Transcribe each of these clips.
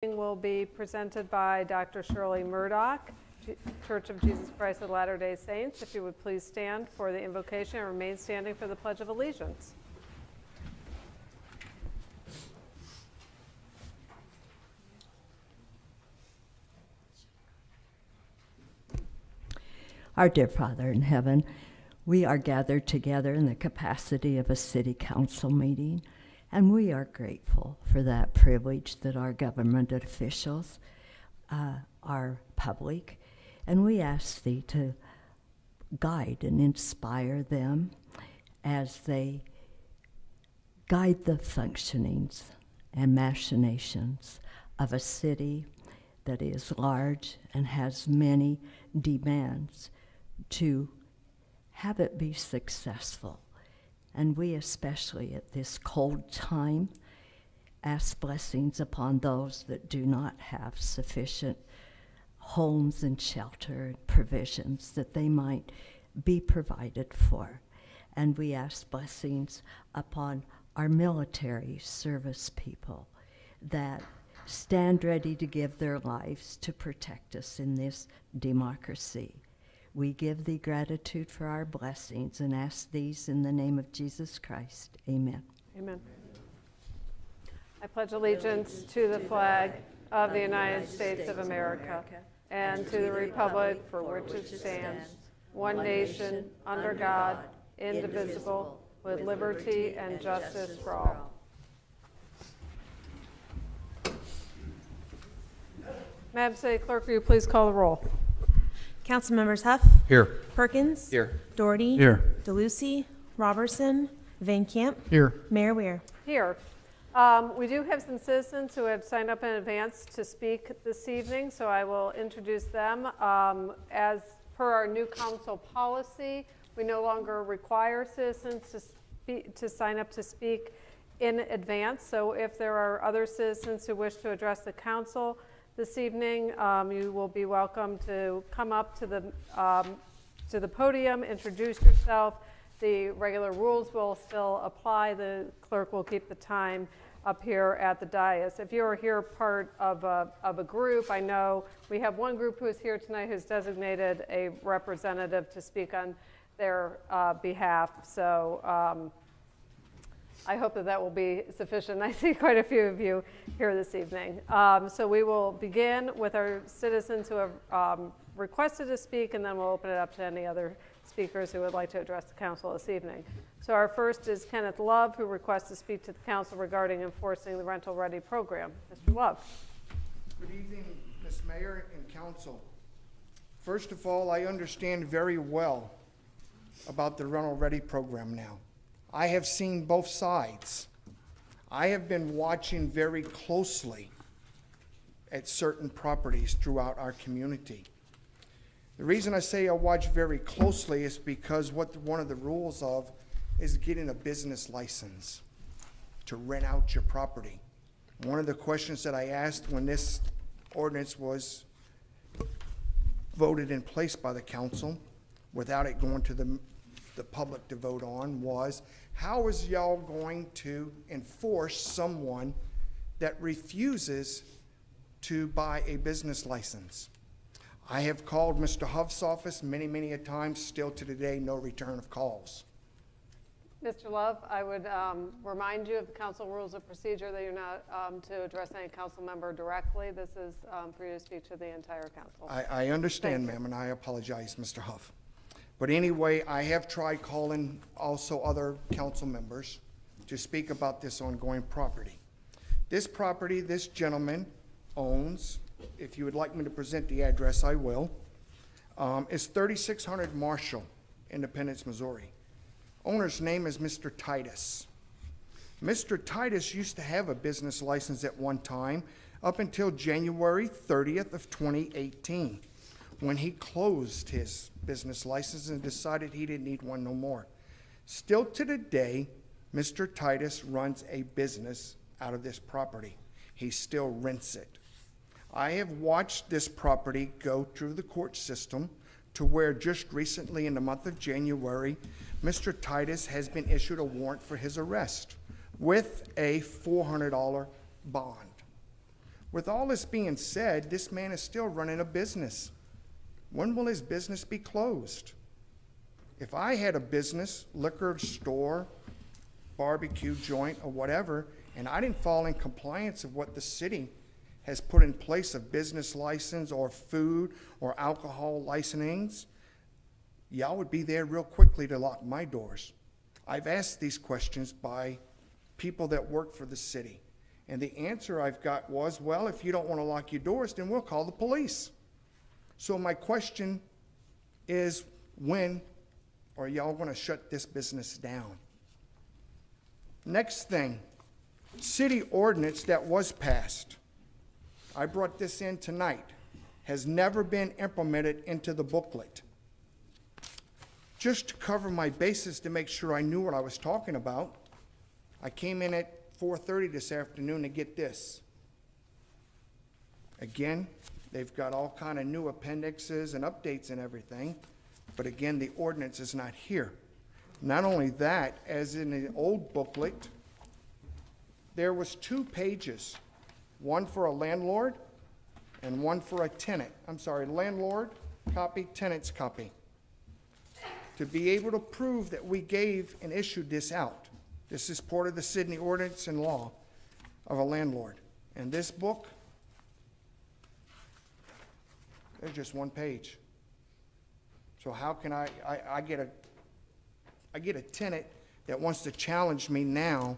Will be presented by Dr. Shirley Murdoch, Church of Jesus Christ of Latter-day Saints. If you would please stand for the invocation and remain standing for the Pledge of Allegiance. Our dear Father in heaven, we are gathered together in the capacity of a city council meeting, and we are grateful for that privilege that our government officials are public, and we ask Thee to guide and inspire them as they guide the functionings and machinations of a city that is large and has many demands to have it be successful. And we, especially at this cold time, ask blessings upon those that do not have sufficient homes and shelter and provisions, that they might be provided for. And we ask blessings upon our military service people that stand ready to give their lives to protect us in this democracy. We give Thee gratitude for our blessings and ask these in the name of Jesus Christ. Amen. Amen. I pledge allegiance to the flag of the United States of America and to the republic for which it stands, one nation, under God, indivisible, with liberty and justice for all. Madam City Clerk, will you please call the roll? Councilmembers Huff. Here. Perkins. Here. Doherty. Here. DeLucy. Robertson. Van Camp. Here. Mayor Weir. Here. We do have some citizens who have signed up in advance to speak this evening, so I will introduce them. As per our new council policy, we no longer require citizens to sign up to speak in advance. So if there are other citizens who wish to address the council this evening, you will be welcome to come up to the podium, introduce yourself. The regular rules will still apply. The clerk will keep the time up here at the dais. If you are here part of a group, I know we have one group who is here tonight who's designated a representative to speak on their behalf. So I hope that will be sufficient. I see quite a few of you here this evening. So we will begin with our citizens who have requested to speak, and then we'll open it up to any other speakers who would like to address the council this evening. So our first is Kenneth Love, who requests to speak to the council regarding enforcing the Rental Ready program. Mr. Love. Good evening, Ms. Mayor and council. First of all, I understand very well about the Rental Ready program now. I have seen both sides. I have been watching very closely at certain properties throughout our community. The reason I say I watch very closely is because one of the rules of is getting a business license to rent out your property. One of the questions that I asked when this ordinance was voted in place by the council, without it going to the public to vote on, was how is y'all going to enforce someone that refuses to buy a business license? I have called Mr. Huff's office many a times, still to today, no return of calls. Mr. Love, I would remind you of the council rules of procedure that you're not to address any council member directly. This is for you to speak to the entire council. I understand, ma'am, and I apologize, Mr. Huff. But anyway, I have tried calling also other council members to speak about this ongoing property. This property, this gentleman owns, if you would like me to present the address, I will, is 3600 Marshall, Independence, Missouri. Owner's name is Mr. Titus. Mr. Titus used to have a business license at one time up until January 30th of 2018. When he closed his business license and decided he didn't need one no more. Still to today, Mr. Titus runs a business out of this property. He still rents it. I have watched this property go through the court system to where just recently in the month of January, Mr. Titus has been issued a warrant for his arrest with a $400 bond. With all this being said, this man is still running a business. When will his business be closed? If I had a business, liquor store, barbecue joint, or whatever, and I didn't fall in compliance of what the city has put in place of business license or food or alcohol licensings, y'all would be there real quickly to lock my doors. I've asked these questions by people that work for the city. And the answer I've got was, well, if you don't want to lock your doors, then we'll call the police. So my question is, when are y'all going to shut this business down? Next thing, city ordinance that was passed. I brought this in tonight, has never been implemented into the booklet. Just to cover my bases to make sure I knew what I was talking about, I came in at 4:30 this afternoon to get this. Again, they've got all kind of new appendixes and updates and everything, but again, the ordinance is not here. Not only that, as in the old booklet, there was 2 pages, one for a landlord and one for a tenant. I'm sorry, landlord copy, tenant's copy. To be able to prove that we gave and issued this out. This is part of the Sydney ordinance and law of a landlord. And this book, there's just 1 page. So how can I get a tenant that wants to challenge me now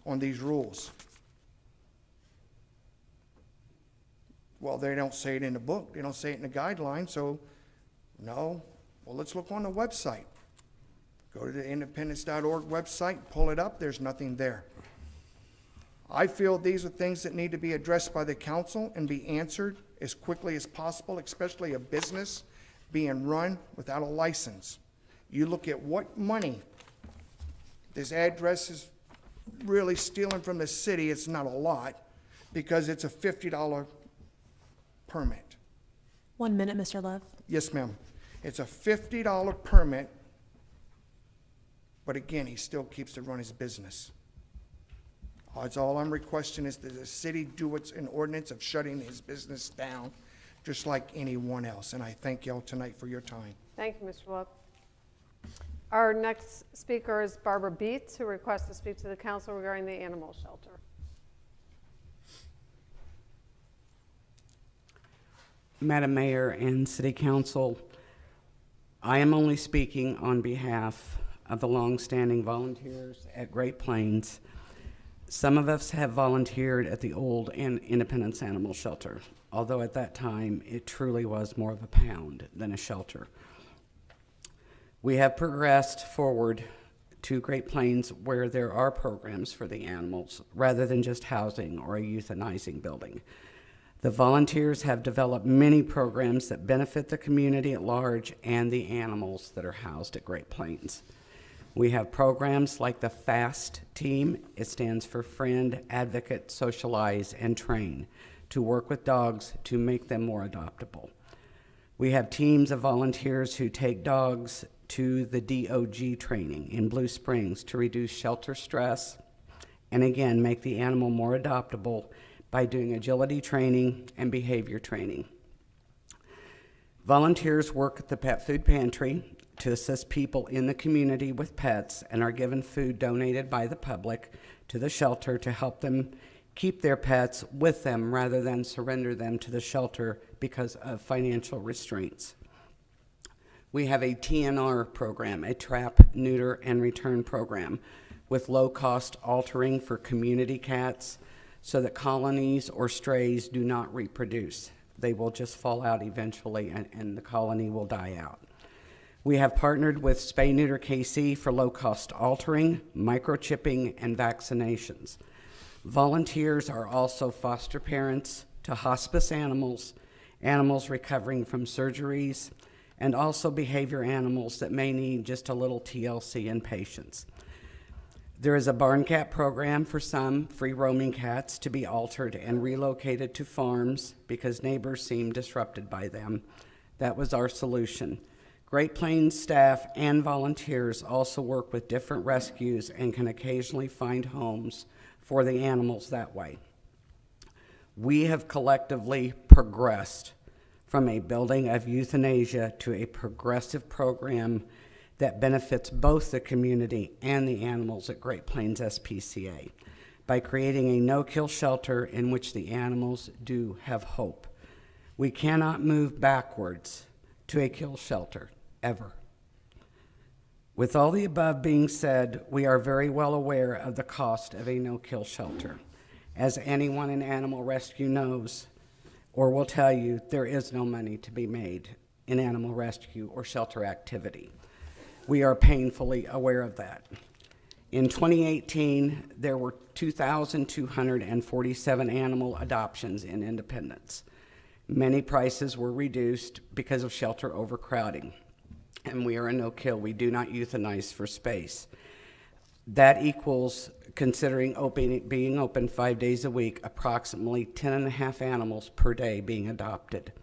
on these rules? Well, they don't say it in the book. They don't say it in the guidelines, so no. Well, let's look on the website. Go to the independence.org website, pull it up, there's nothing there. I feel these are things that need to be addressed by the council and be answered as quickly as possible, especially a business being run without a license. You look at what money this address is really stealing from the city. It's not a lot because it's a $50 permit. 1 minute, Mr. Love. Yes, ma'am. It's a $50 permit, but again, he still keeps to run his business. That's all I'm requesting is that the city do what's in ordinance of shutting his business down, just like anyone else. And I thank y'all tonight for your time. Thank you, Mr. Love. Our next speaker is Barbara Beets, who requests to speak to the council regarding the animal shelter. Madam Mayor and City Council, I am only speaking on behalf of the longstanding volunteers at Great Plains. Some of us have volunteered at the old Independence Animal Shelter, although at that time it truly was more of a pound than a shelter. We have progressed forward to Great Plains where there are programs for the animals rather than just housing or a euthanizing building. The volunteers have developed many programs that benefit the community at large and the animals that are housed at Great Plains. We have programs like the FAST team. It stands for Friend, Advocate, Socialize, and Train, to work with dogs to make them more adoptable. We have teams of volunteers who take dogs to the DOG training in Blue Springs to reduce shelter stress and again make the animal more adoptable by doing agility training and behavior training. Volunteers work at the Pet Food Pantry to assist people in the community with pets and are given food donated by the public to the shelter to help them keep their pets with them rather than surrender them to the shelter because of financial restraints. We have a TNR program, a trap, neuter, and return program with low-cost altering for community cats so that colonies or strays do not reproduce. They will just fall out eventually and the colony will die out. We have partnered with Spay Neuter KC for low-cost altering, microchipping, and vaccinations. Volunteers are also foster parents to hospice animals, animals recovering from surgeries, and also behavior animals that may need just a little TLC and patience. There is a barn cat program for some free roaming cats to be altered and relocated to farms because neighbors seem disrupted by them. That was our solution. Great Plains staff and volunteers also work with different rescues and can occasionally find homes for the animals that way. We have collectively progressed from a building of euthanasia to a progressive program that benefits both the community and the animals at Great Plains SPCA by creating a no-kill shelter in which the animals do have hope. We cannot move backwards to a kill shelter, ever. With all the above being said, we are very well aware of the cost of a no-kill shelter. As anyone in animal rescue knows or will tell you, there is no money to be made in animal rescue or shelter activity. We are painfully aware of that. In 2018, there were 2,247 animal adoptions in Independence. Many prices were reduced because of shelter overcrowding. And we are a no-kill. We do not euthanize for space. That equals, considering being open 5 days a week, approximately 10.5 animals per day being adopted.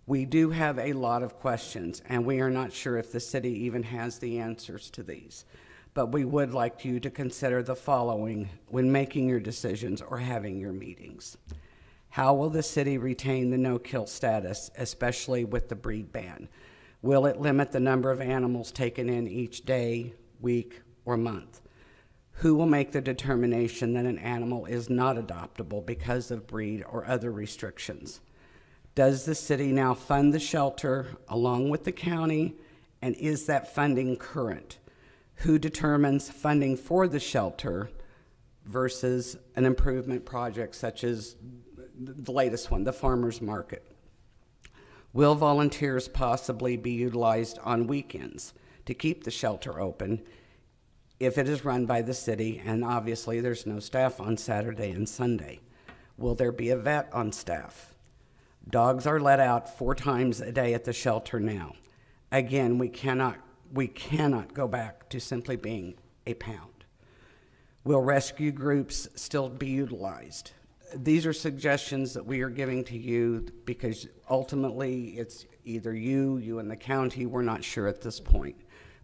We do have a lot of questions, and we are not sure if the city even has the answers to these. But we would like you to consider the following when making your decisions or having your meetings. How will the city retain the no-kill status, especially with the breed ban? Will it limit the number of animals taken in each day, week, or month? Who will make the determination that an animal is not adoptable because of breed or other restrictions? Does the city now fund the shelter along with the county, and is that funding current? Who determines funding for the shelter versus an improvement project such as the latest one, the farmer's market? Will volunteers possibly be utilized on weekends to keep the shelter open if it is run by the city and obviously there's no staff on Saturday and Sunday? Will there be a vet on staff? Dogs are let out 4 times a day at the shelter now. Again, we cannot go back to simply being a pound. Will rescue groups still be utilized? These are suggestions that we are giving to you because ultimately it's either you and the county. We're not sure at this point,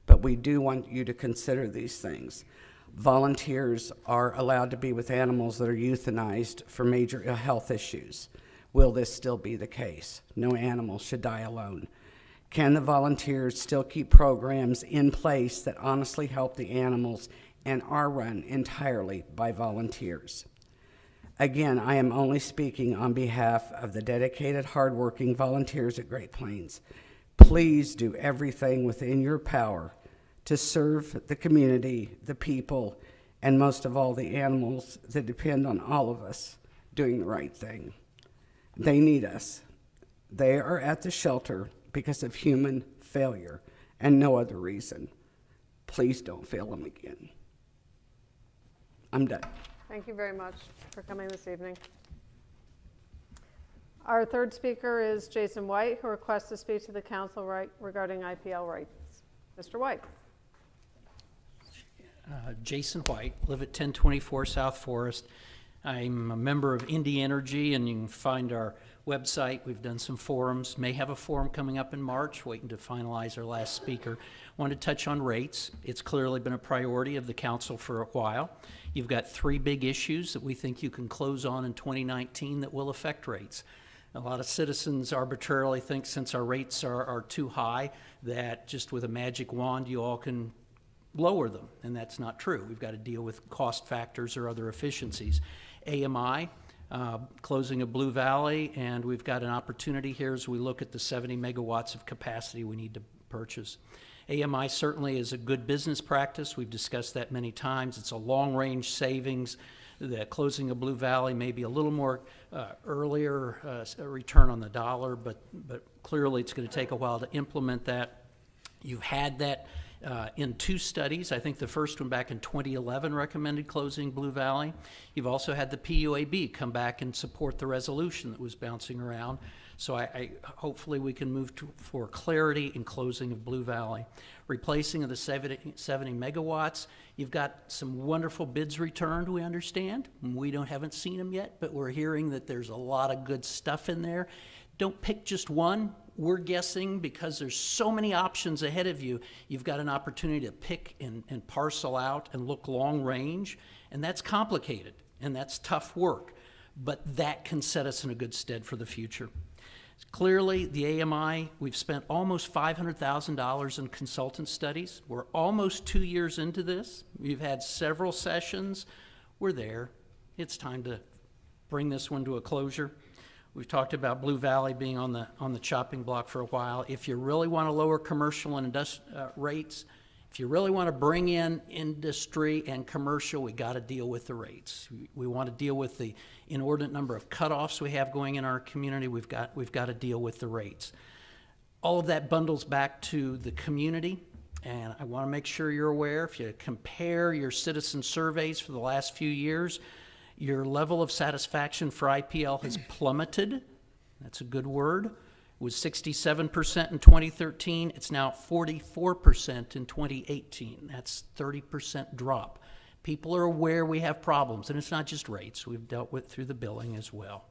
but we do want you to consider these things. Volunteers are allowed to be with animals that are euthanized for major health issues. Will this still be the case? No animal should die alone. Can the volunteers still keep programs in place that honestly help the animals and are run entirely by volunteers? Again, I am only speaking on behalf of the dedicated, hardworking volunteers at Great Plains. Please do everything within your power to serve the community, the people, and most of all, the animals that depend on all of us doing the right thing. They need us. They are at the shelter because of human failure and no other reason. Please don't fail them again. I'm done. Thank you very much for coming this evening. Our third speaker is Jason White, who requests to speak to the council regarding IPL rights. Mr. White. Jason White, live at 1024 South Forest. I'm a member of Indie Energy, and you can find our website. We've done some forums, may have a forum coming up in March, waiting to finalize our last speaker. Wanted to touch on rates. It's clearly been a priority of the council for a while. You've got 3 big issues that we think you can close on in 2019 that will affect rates. A lot of citizens arbitrarily think since our rates are too high that just with a magic wand you all can lower them, and that's not true. We've got to deal with cost factors or other efficiencies. AMI, closing of Blue Valley, and we've got an opportunity here as we look at the 70 megawatts of capacity we need to purchase. AMI certainly is a good business practice. We've discussed that many times. It's a long-range savings. The closing of Blue Valley may be a little more earlier return on the dollar, but clearly it's going to take a while to implement that. You've had that in 2 studies. I think the first one back in 2011 recommended closing Blue Valley. You've also had the PUAB come back and support the resolution that was bouncing around. So I hopefully we can move for clarity in closing of Blue Valley. Replacing of the 70 megawatts, you've got some wonderful bids returned, we understand. We haven't seen them yet, but we're hearing that there's a lot of good stuff in there. Don't pick just one. We're guessing because there's so many options ahead of you, you've got an opportunity to pick and parcel out and look long range, and that's complicated, and that's tough work. but that can set us in a good stead for the future. Clearly, the AMI, we've spent almost $500,000 in consultant studies. We're almost 2 years into this. We've had several sessions. We're there. It's time to bring this one to a closure. We've talked about Blue Valley being on the chopping block for a while. If you really want to lower commercial and rates, if you really want to bring in industry and commercial, we got to deal with the rates. We want to deal with the inordinate number of cutoffs we have going in our community. We've got to deal with the rates. All of that bundles back to the community, and I want to make sure you're aware. If you compare your citizen surveys for the last few years, your level of satisfaction for IPL has plummeted. That's a good word. It was 67% in 2013. It's now 44% in 2018. That's 30% drop. People are aware we have problems, and it's not just rates. We've dealt with through the billing as well.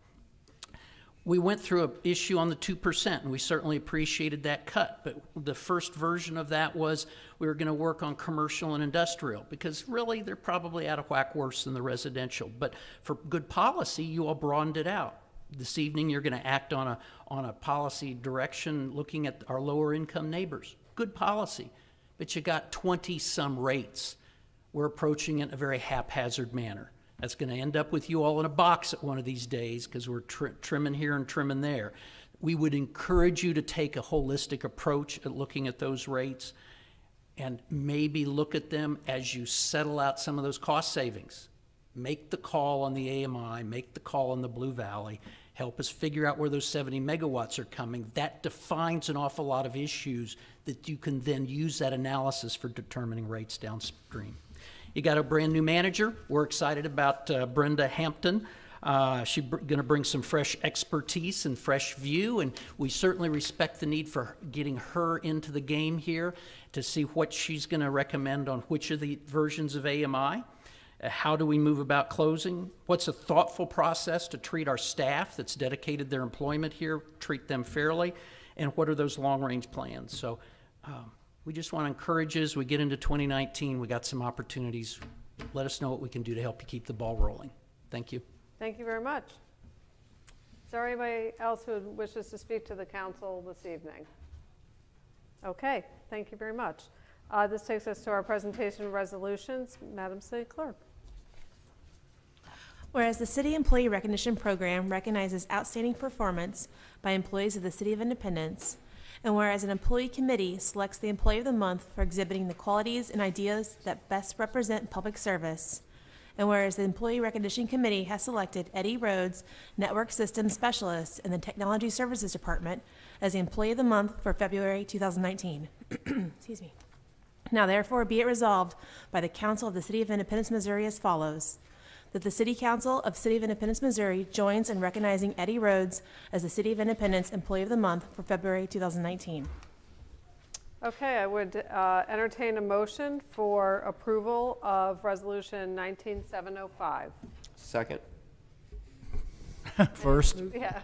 We went through an issue on the 2%, and we certainly appreciated that cut, but the first version of that was we were going to work on commercial and industrial, because really they're probably out of whack worse than the residential. But for good policy, you all broadened it out. This evening you're going to act on a policy direction looking at our lower income neighbors. Good policy, but you got 20-some rates. We're approaching it in a very haphazard manner. That's going to end up with you all in a box at one of these days because we're trimming here and trimming there. We would encourage you to take a holistic approach at looking at those rates and maybe look at them as you settle out some of those cost savings. Make the call on the AMI, make the call on the Blue Valley, help us figure out where those 70 megawatts are coming. That defines an awful lot of issues that you can then use that analysis for determining rates downstream. You got a brand new manager. We're excited about Brenda Hampton. She's going to bring some fresh expertise and fresh view, and we certainly respect the need for getting her into the game here to see what she's going to recommend on which of the versions of AMI. How do we move about closing? What's a thoughtful process to treat our staff that's dedicated their employment here, treat them fairly, and what are those long-range plans? So we just want to encourage you as we get into 2019, we got some opportunities. Let us know what we can do to help you keep the ball rolling. Thank you. Thank you very much. Is there anybody else who wishes to speak to the council this evening? Okay, thank you very much. This takes us to our presentation of resolutions. Madam City Clerk. Whereas the City Employee Recognition Program recognizes outstanding performance by employees of the City of Independence, and whereas an employee committee selects the Employee of the Month for exhibiting the qualities and ideas that best represent public service, and whereas the Employee Recognition Committee has selected Eddie Rhodes, Network Systems Specialist in the Technology Services Department, as the Employee of the Month for February 2019. Excuse me. Now therefore be it resolved by the Council of the City of Independence, Missouri as follows: that the City Council of City of Independence, Missouri joins in recognizing Eddie Rhodes as the City of Independence Employee of the Month for February 2019. Okay, I would entertain a motion for approval of Resolution 19705. Second. First. Yeah,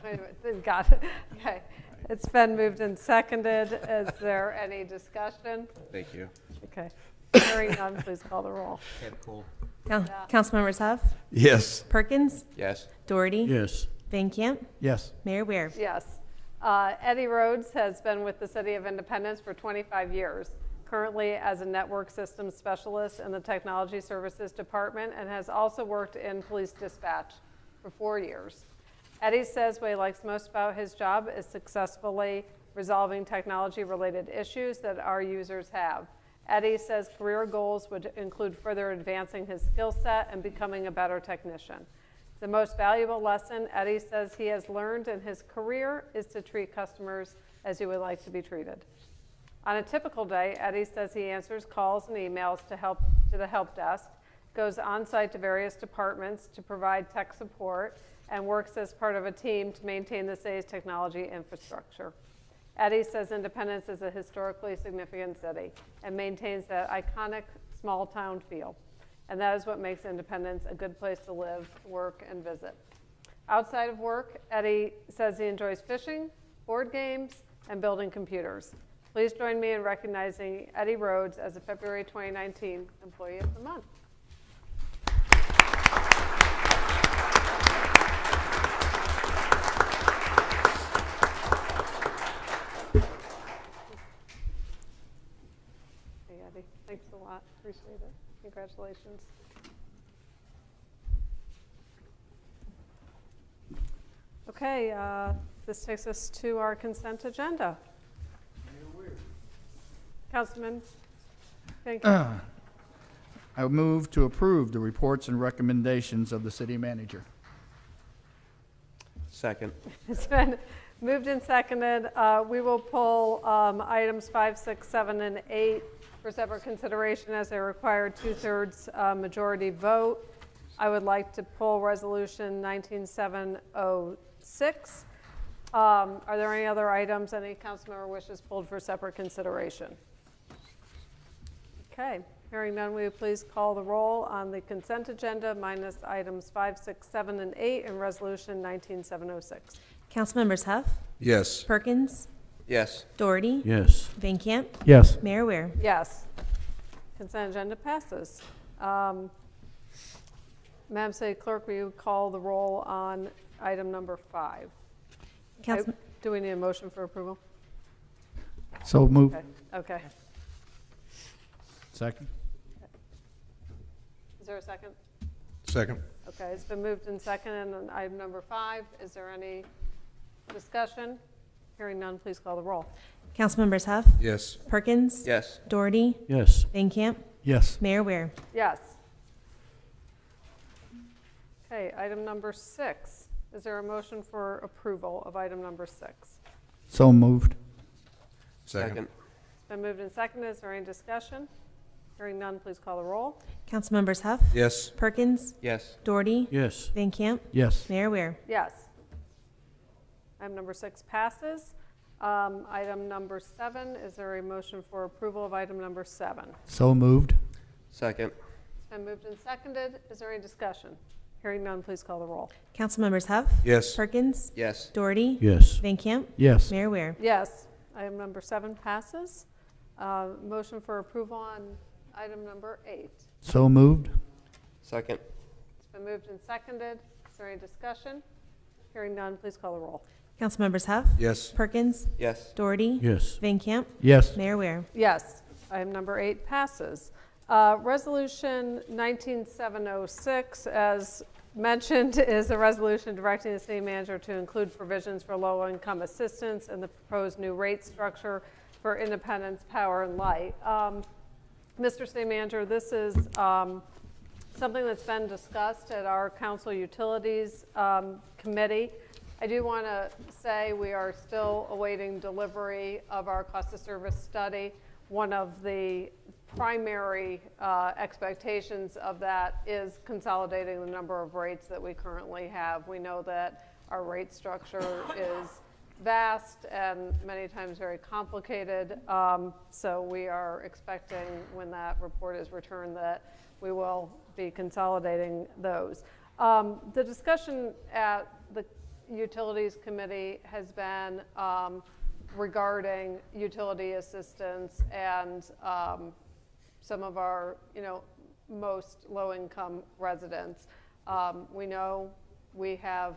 got it. Okay, it's been moved and seconded. Is there any discussion? Thank you. Okay, hearing none, please call the roll. Cool. Councilmembers Huff, Yes. Perkins, Yes. Doherty, Yes. Van Camp, Yes. Mayor Weir. Yes. Eddie Rhodes has been with the City of Independence for 25 years, currently as a network systems specialist in the Technology Services Department, and has also worked in police dispatch for 4 years. Eddie says what he likes most about his job is successfully resolving technology-related issues that our users have. Eddie says career goals would include further advancing his skill set and becoming a better technician. The most valuable lesson Eddie says he has learned in his career is to treat customers as you would like to be treated. On a typical day, Eddie says he answers calls and emails to the help desk, goes on site to various departments to provide tech support, and works as part of a team to maintain the city's technology infrastructure. Eddie says Independence is a historically significant city and maintains that iconic small town feel. And that is what makes Independence a good place to live, work, and visit. Outside of work, Eddie says he enjoys fishing, board games, and building computers. Please join me in recognizing Eddie Rhodes as a February 2019 Employee of the Month. Thanks a lot. Appreciate it. Congratulations. Okay, this takes us to our consent agenda. Councilman, thank you. I move to approve the reports and recommendations of the city manager. Second. It's been moved and seconded. We will pull items 5, 6, 7, and 8 for separate consideration as they require 2/3 majority vote. I would like to pull resolution 19706. Are there any other items any council member wishes pulled for separate consideration? Okay, hearing none, will you please call the roll on the consent agenda minus items 5, 6, 7, and 8 and resolution 19706? Councilmembers Huff, Yes. Perkins, Yes. Doherty, Yes. Van Camp, Yes. Mayor Ware. Yes. Consent agenda passes. Madam City Clerk, will you call the roll on item number 5? Council, Do we need a motion for approval? So moved. Okay. Second. Is there a second? Second. Okay, it's been moved and seconded on item number 5. Is there any discussion? Hearing none, please call the roll. Councilmembers Huff, Yes. Perkins, Yes. Doherty, Yes. Van Camp, Yes. Mayor Ware. Yes. Okay, item number 6. Is there a motion for approval of item number 6? So moved. Second. It's been moved and seconded. Is there any discussion? Hearing none, please call the roll. Councilmembers Huff, Yes. Perkins, Yes. Doherty, Yes. Van Camp, Yes. Mayor Ware. Yes. Item number 6 passes. Item number 7, is there a motion for approval of item number 7? So moved. Second. It's been moved and seconded. Is there any discussion? Hearing none, please call the roll. Councilmembers Huff, Yes. Perkins, Yes. Doherty, Yes. Van Camp, Yes. Mayor Ware. Yes. Item number 7 passes. Motion for approval on item number 8. So moved. Second. It's been moved and seconded. Is there any discussion? Hearing none, please call the roll. Councilmembers Huff, Yes. Perkins, Yes. Doherty, Yes. Van Camp, Yes. Mayor Ware. Yes. Item number 8 passes. Resolution 19706, as mentioned, is a resolution directing the city manager to include provisions for low-income assistance in the proposed new rate structure for Independence Power and Light. Mr. City Manager, this is something that's been discussed at our Council Utilities Committee. I do want to say we are still awaiting delivery of our cost of service study. One of the primary expectations of that is consolidating the number of rates that we currently have. We know that our rate structure is vast and many times very complicated. So we are expecting when that report is returned that we will be consolidating those. The discussion at the Utilities Committee has been regarding utility assistance and some of our, most low-income residents. We know we have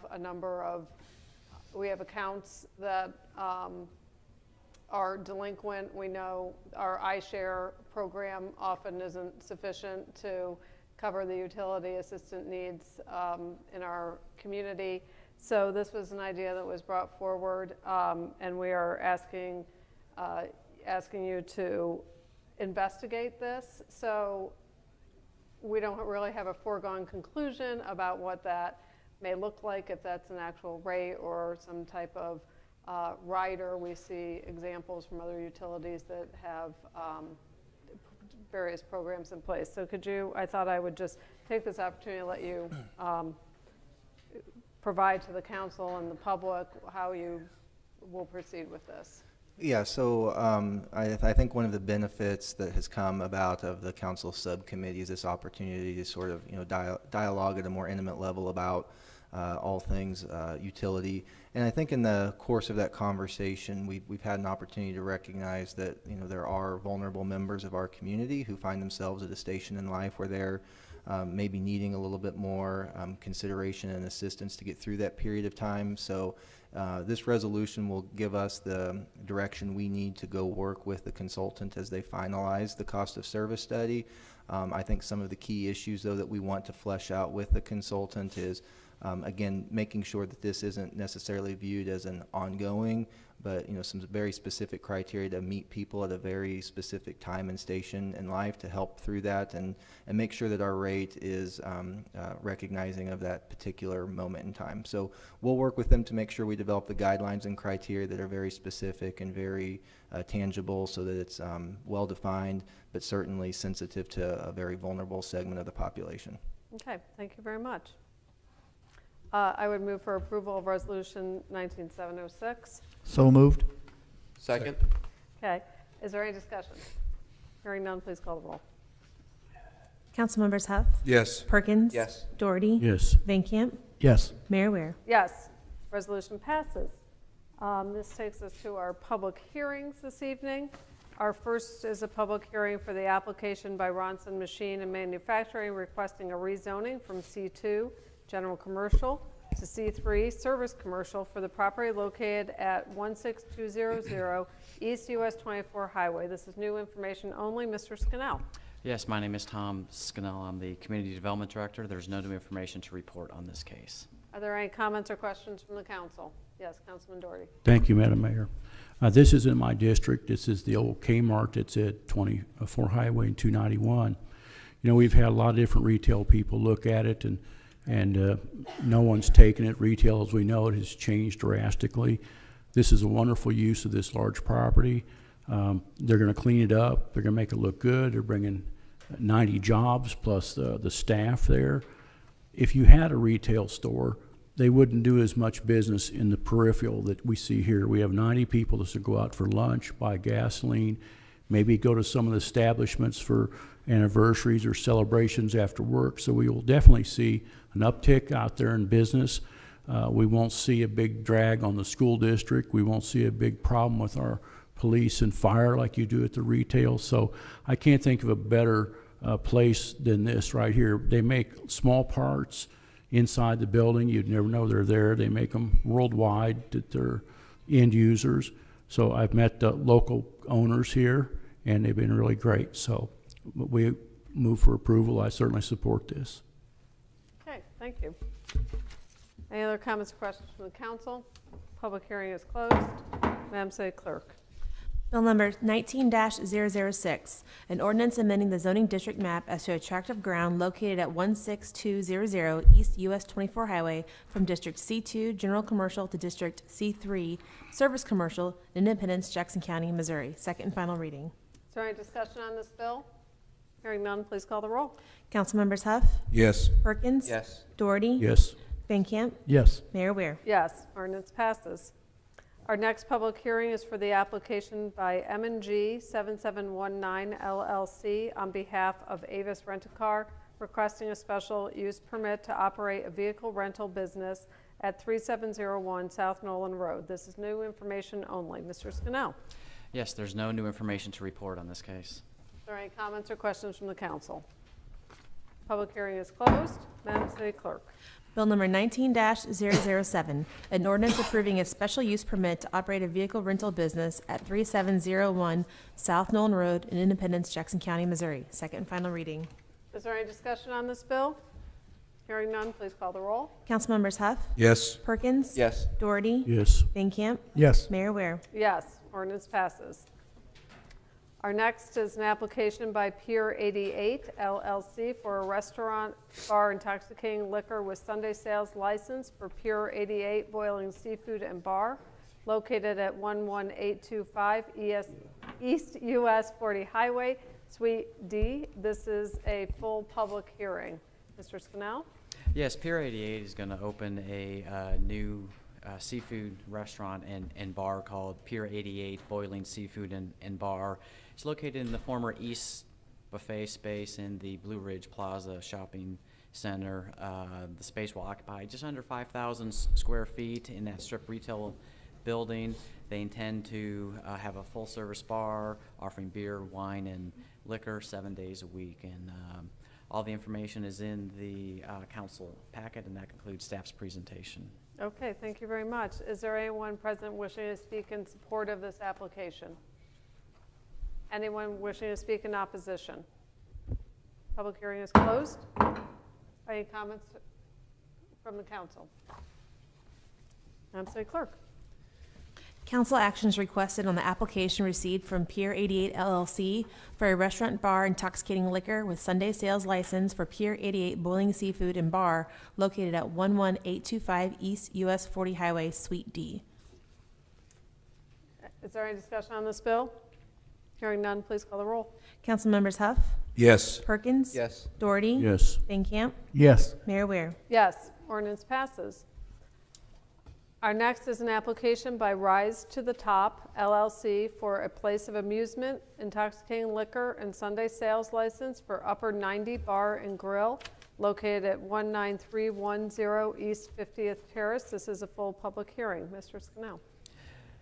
we have accounts that are delinquent. We know our iShare program often isn't sufficient to cover the utility assistant needs in our community. So this was an idea that was brought forward, and we are asking you to investigate this. So we don't really have a foregone conclusion about what that may look like, if that's an actual rate or some type of rider. We see examples from other utilities that have various programs in place. So I thought I would just take this opportunity to let you provide to the council and the public how you will proceed with this. Yeah, so I think one of the benefits that has come about of the council subcommittee is this opportunity to sort of dialogue at a more intimate level about all things utility. And I think in the course of that conversation, we've had an opportunity to recognize that there are vulnerable members of our community who find themselves at a station in life where they're maybe needing a little bit more consideration and assistance to get through that period of time. So This resolution will give us the direction we need to go work with the consultant as they finalize the cost of service study. I think some of the key issues, though, that we want to flesh out with the consultant is, again, making sure that this isn't necessarily viewed as an ongoing, but some very specific criteria to meet people at a very specific time and station in life to help through that, and make sure that our rate is recognizing of that particular moment in time. So we'll work with them to make sure we develop the guidelines and criteria that are very specific and very tangible, so that it's well defined, but certainly sensitive to a very vulnerable segment of the population. Okay, thank you very much. I would move for approval of Resolution 19706. So moved. Second. Okay, is there any discussion? Hearing none, please call the roll. Councilmembers Huff, Yes. Perkins. Yes. Doherty. Yes. Van Camp. Yes. Mayor Ware. Yes, resolution passes. This takes us to our public hearings this evening. Our first is a public hearing for the application by Ronson Machine and Manufacturing requesting a rezoning from C2 General Commercial to C3 Service Commercial for the property located at 16200 East US 24 Highway. This is new information only. Mr. Scannell. Yes, my name is Tom Scannell. I'm the Community Development Director. There's no new information to report on this case. Are there any comments or questions from the council? Yes, Councilman Doherty. Thank you, Madam Mayor. This is in my district. This is the old Kmart that's at 24 Highway and 291. We've had a lot of different retail people look at it, and no one's taken it. Retail, as we know it, has changed drastically. This is a wonderful use of this large property. They're going to clean it up. They're going to make it look good. They're bringing 90 jobs plus the staff there. If you had a retail store, they wouldn't do as much business in the peripheral that we see here. We have 90 people that should go out for lunch, buy gasoline, maybe go to some of the establishments for anniversaries or celebrations after work. So we will definitely see an uptick out there in business. We won't see a big drag on the school district. We won't see a big problem with our police and fire like you do at the retail. So I can't think of a better place than this right here. They make small parts inside the building. You'd never know they're there. They make them worldwide to their end users. So I've met the local owners here, and they've been really great. So we move for approval. I certainly support this. Okay, thank you. Any other comments or questions from the council? Public hearing is closed. Madam City Clerk. Bill number 19-006, an ordinance amending the zoning district map as to a tract of ground located at 16200 East US 24 Highway from District C2 General Commercial to District C3 Service Commercial in Independence, Jackson County, Missouri. Second and final reading. Is there any discussion on this bill? Hearing none, please call the roll. Councilmembers Huff, Yes. Perkins. Yes. Doherty. Yes. Van Camp. Yes. Mayor Ware. Yes, ordinance passes. Our next public hearing is for the application by M&G 7719 LLC on behalf of Avis Rent-A-Car, requesting a special use permit to operate a vehicle rental business at 3701 South Nolan Road. This is new information only. Mr. Scannell. Yes, there's no new information to report on this case. Are there any comments or questions from the council? Public hearing is closed. Madam City Clerk. Bill number 19-007, an ordinance approving a special use permit to operate a vehicle rental business at 3701 South Nolan Road in Independence, Jackson County, Missouri. Second and final reading. Is there any discussion on this bill? Hearing none, please call the roll. Councilmembers Huff, Yes. Perkins. Yes. Doherty. Yes. Van Camp. Yes. Mayor Ware. Yes, ordinance passes. Our next is an application by Pier 88 LLC for a restaurant, bar, intoxicating liquor with Sunday sales license for Pier 88 Boiling Seafood and Bar, located at 11825 East US 40 Highway, Suite D. This is a full public hearing. Mr. Scannell? Yes, Pier 88 is going to open a new seafood restaurant and bar called Pier 88 Boiling Seafood and Bar. It's located in the former East Buffet space in the Blue Ridge Plaza Shopping Center. The space will occupy just under 5,000 square feet in that strip retail building. They intend to have a full-service bar offering beer, wine, and liquor 7 days a week. And all the information is in the council packet, and that concludes staff's presentation. Okay, thank you very much. Is there anyone present wishing to speak in support of this application? Anyone wishing to speak in opposition? Public hearing is closed. Any comments from the council? Madam City Clerk. Council actions requested on the application received from Pier 88 LLC for a restaurant bar intoxicating liquor with Sunday sales license for Pier 88 Boiling Seafood and Bar located at 11825 East US 40 Highway, Suite D. Is there any discussion on this bill? Hearing none, please call the roll. Council members Huff, Yes. Perkins. Yes. Doherty. Yes. Van Camp. Yes. Mayor Ware. Yes, ordinance passes. Our next is an application by Rise to the Top LLC for a place of amusement, intoxicating liquor, and Sunday sales license for Upper 90 Bar and Grill located at 19310 East 50th Terrace. This is a full public hearing. Mr. Scannell.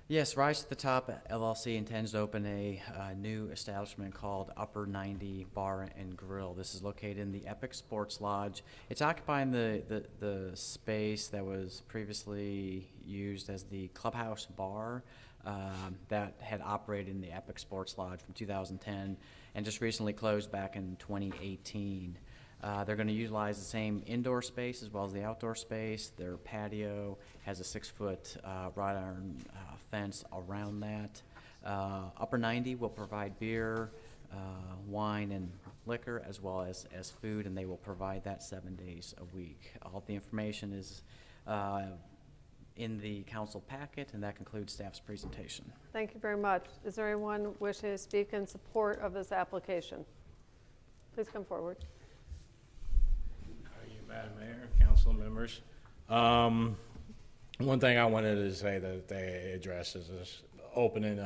Yes, Rise to the Top LLC intends to open a new establishment called Upper 90 Bar and Grill. This is located in the Epic Sports Lodge. It's occupying the space that was previously used as the clubhouse bar that had operated in the Epic Sports Lodge from 2010 and just recently closed back in 2018. They're going to utilize the same indoor space as well as the outdoor space. Their patio has a 6-foot wrought iron fence around that. Upper 90 will provide beer, wine, and liquor as well as food, and they will provide that 7 days a week. All the information is in the council packet, and that concludes staff's presentation. Thank you very much. Is there anyone wishing to speak in support of this application? Please come forward. Madam Mayor, council members. One thing I wanted to say that they address is this opening.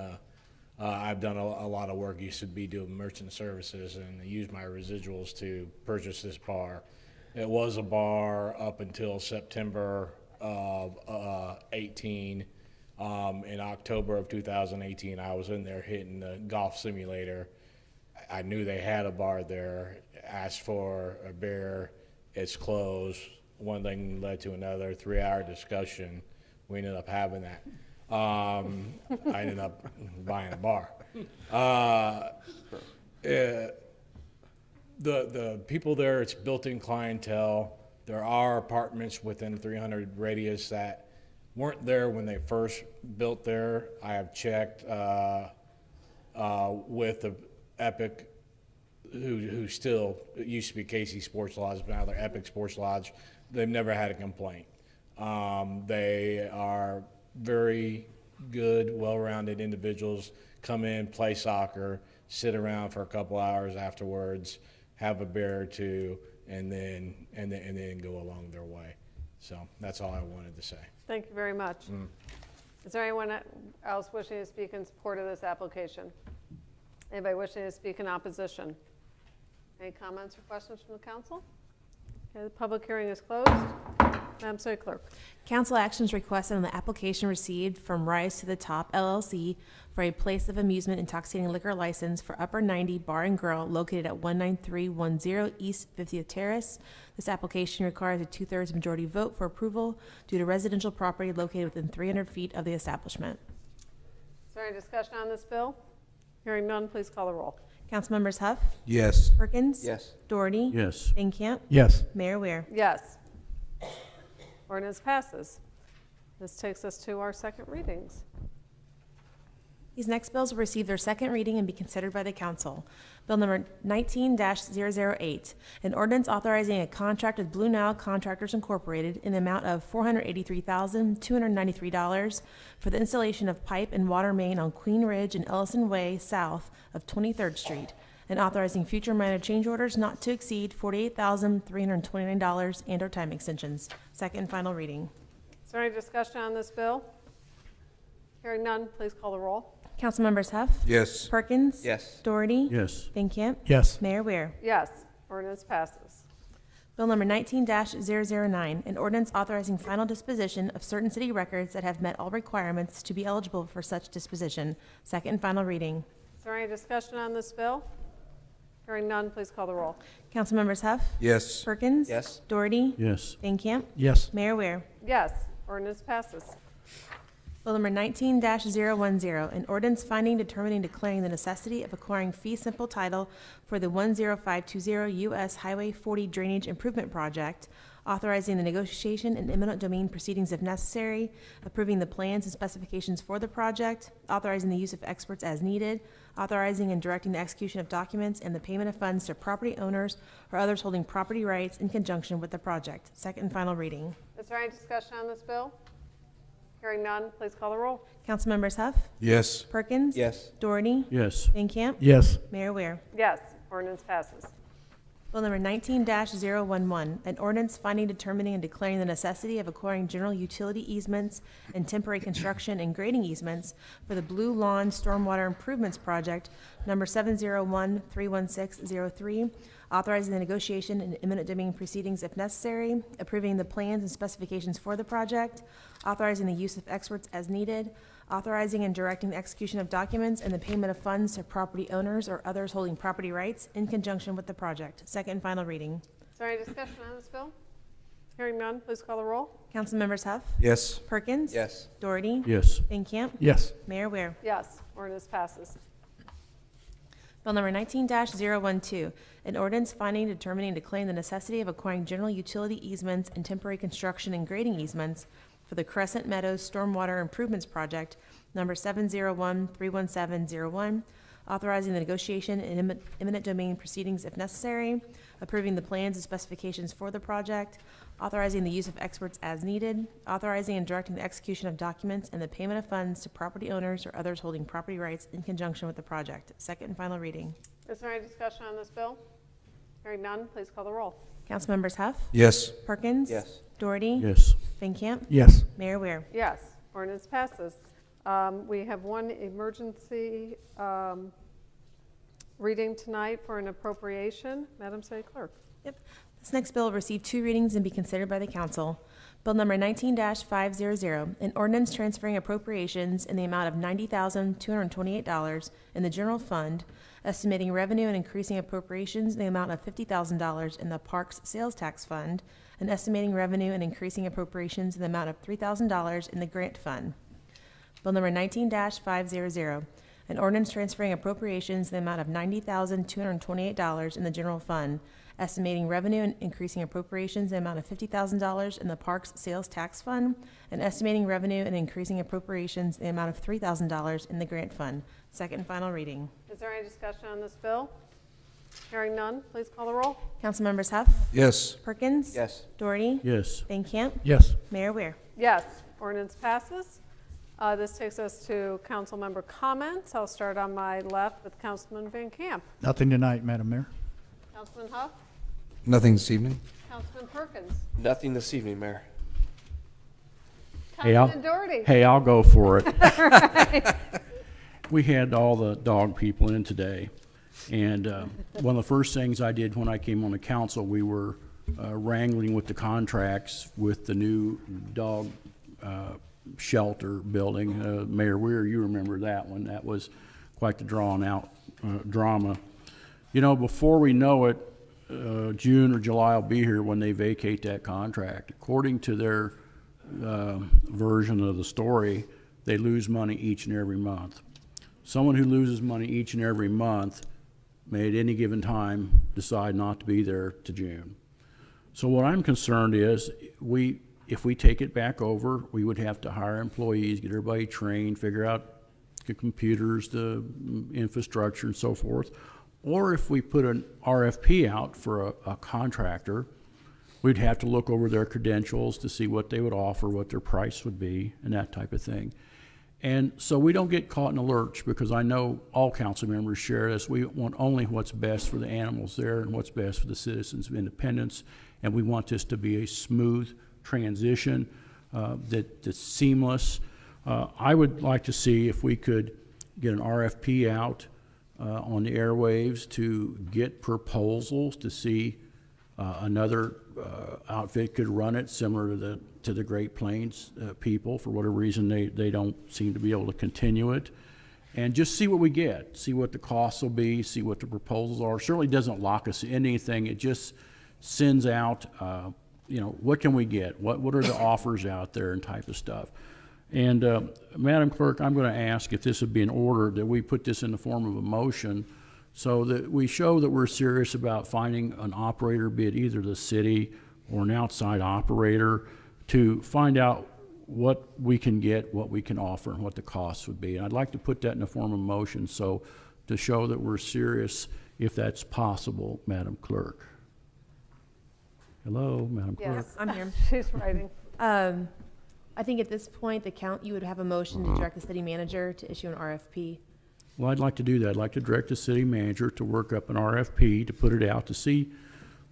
I've done a lot of work, used to be doing merchant services, and I used my residuals to purchase this bar. It was a bar up until September of 18. In October of 2018, I was in there hitting the golf simulator. I knew they had a bar there, asked for a beer. It's closed. One thing led to another, 3-hour discussion. We ended up having that. I ended up buying a bar. The people there, it's built-in clientele. There are apartments within 300 radius that weren't there when they first built there. I have checked with the Epic, who still, it used to be Casey Sports Lodge, but now they're Epic Sports Lodge. They've never had a complaint. They are very good, well-rounded individuals. Come in, play soccer, sit around for a couple hours afterwards, have a beer or two, and then go along their way. So that's all I wanted to say. Thank you very much. Is there anyone else wishing to speak in support of this application? Anybody wishing to speak in opposition? Any comments or questions from the council? Okay, the public hearing is closed. Madam City Clerk. Council actions requested on the application received from Rise to the Top LLC for a place of amusement intoxicating liquor license for Upper 90 Bar and Grill located at 19310 East 50th Terrace. This application requires a 2/3 majority vote for approval due to residential property located within 300 feet of the establishment. Is there any discussion on this bill? Hearing none, please call the roll. Councilmembers Huff, Yes. Perkins. Yes. Doherty. Yes. Van Camp. Yes. Mayor Ware. Yes. Ordinance passes. This takes us to our second readings. These next bills will receive their second reading and be considered by the council. Bill number 19-008, an ordinance authorizing a contract with Blue Nile Contractors Incorporated in the amount of $483,293 for the installation of pipe and water main on Queen Ridge and Ellison Way south of 23rd Street, and authorizing future minor change orders not to exceed $48,329 and/or time extensions. Second and final reading. Is there any discussion on this bill? Hearing none, please call the roll. Councilmembers Huff, Yes. Perkins. Yes. Doherty. Yes. Van Camp. Yes. Mayor Ware. Yes. Ordinance passes. Bill number 19-009, an ordinance authorizing final disposition of certain city records that have met all requirements to be eligible for such disposition. Second and final reading. Is there any discussion on this bill? Hearing none, please call the roll. Councilmembers Huff, Yes. Perkins. Yes. Doherty. Yes. Van Camp. Yes. Mayor Ware. Yes. ordinance passes. Bill number 19-010, an ordinance finding, determining, declaring the necessity of acquiring fee simple title for the 10520 U.S. Highway 40 Drainage Improvement Project, authorizing the negotiation and eminent domain proceedings if necessary, approving the plans and specifications for the project, authorizing the use of experts as needed, authorizing and directing the execution of documents and the payment of funds to property owners or others holding property rights in conjunction with the project. Second and final reading. Is there any discussion on this bill? Hearing none, please call the roll. Councilmembers Huff, Yes. Perkins. Yes. Doherty. Yes. Van Camp. Yes. Mayor Ware. Yes, ordinance passes. Bill number 19-011, an ordinance finding, determining, and declaring the necessity of acquiring general utility easements and temporary construction and grading easements for the Blue Lawn Stormwater Improvements Project, number 701-31603, authorizing the negotiation and eminent domain proceedings if necessary, approving the plans and specifications for the project, authorizing the use of experts as needed, authorizing and directing the execution of documents and the payment of funds to property owners or others holding property rights in conjunction with the project. Second and final reading. Is there any discussion on this bill? Hearing none, please call the roll. Councilmembers Huff, Yes. Perkins. Yes. Doherty. Yes. Van Camp. Yes. Mayor Ware. Yes, ordinance passes. Bill number 19-012, an ordinance finding, determining, and declaring the necessity of acquiring general utility easements and temporary construction and grading easements for the Crescent Meadows Stormwater Improvements Project, number 701-31701, authorizing the negotiation and eminent domain proceedings if necessary, approving the plans and specifications for the project, authorizing the use of experts as needed, authorizing and directing the execution of documents and the payment of funds to property owners or others holding property rights in conjunction with the project. Second and final reading. Is there any discussion on this bill? Hearing none, please call the roll. Councilmembers Huff, Yes. Perkins. Yes. Doherty. Yes. Van Camp. Yes. Mayor Ware. Yes, ordinance passes. We have one emergency reading tonight for an appropriation. Madam City Clerk. Yep. This next bill will receive two readings and be considered by the council. Bill number 19-500, an ordinance transferring appropriations in the amount of $90,228 in the general fund, estimating revenue and increasing appropriations in the amount of $50,000 in the Parks Sales Tax Fund, and estimating revenue and increasing appropriations in the amount of $3,000 in the Grant Fund. Bill number 19-500, an ordinance transferring appropriations in the amount of $90,228 in the general fund, estimating revenue and increasing appropriations in the amount of $50,000 in the Parks Sales Tax Fund, and estimating revenue and increasing appropriations in the amount of $3,000 in the Grant Fund. Second and final reading. Is there any discussion on this bill? Hearing none, please call the roll. Councilmembers Huff, Yes. Perkins. Yes. Doherty. Yes. Van Camp. Yes. Mayor Ware. Yes, ordinance passes. This takes us to council member comments. I'll start on my left with Councilman Van Camp. Nothing tonight, Madam Mayor. Councilman Huff, Nothing this evening? Councilman Perkins, Nothing this evening, Mayor. Hey, Councilman Doherty. Hey, I'll go for it. We had all the dog people in today, and one of the first things I did when I came on the council, we were wrangling with the contracts with the new dog shelter building. Mayor Weir, you remember that one. That was quite the drawn-out drama. You know, before we know it, June or July will be here when they vacate that contract. According to their version of the story, they lose money each and every month. Someone who loses money each and every month may at any given time decide not to be there to June. So what I'm concerned is if we take it back over, we would have to hire employees, get everybody trained, figure out the computers, the infrastructure and so forth. Or if we put an RFP out for a contractor, we'd have to look over their credentials to see what they would offer, what their price would be, and that type of thing. And so we don't get caught in a lurch, because I know all council members share this. We want only what's best for the animals there and what's best for the citizens of Independence, and we want this to be a smooth transition that's seamless. I would like to see if we could get an RFP out on the airwaves to get proposals to see another outfit could run it, similar to the Great Plains people. For whatever reason, they don't seem to be able to continue it. And just see what we get, see what the costs will be, see what the proposals are. Certainly doesn't lock us in anything. It just sends out you know, what can we get? What are the offers out there and type of stuff? And Madam Clerk, I'm going to ask if this would be in order that we put this in the form of a motion so that we show that we're serious about finding an operator, be it either the city or an outside operator, to find out what we can get, what we can offer, and what the costs would be. And I'd like to put that in the form of a motion so to show that we're serious if that's possible, Madam Clerk. Hello, Madam Clerk. Yes, I'm here. She's writing. I think at this point, you would have a motion to direct the city manager to issue an RFP. Well, I'd like to do that. I'd like to direct the city manager to work up an RFP to put it out to see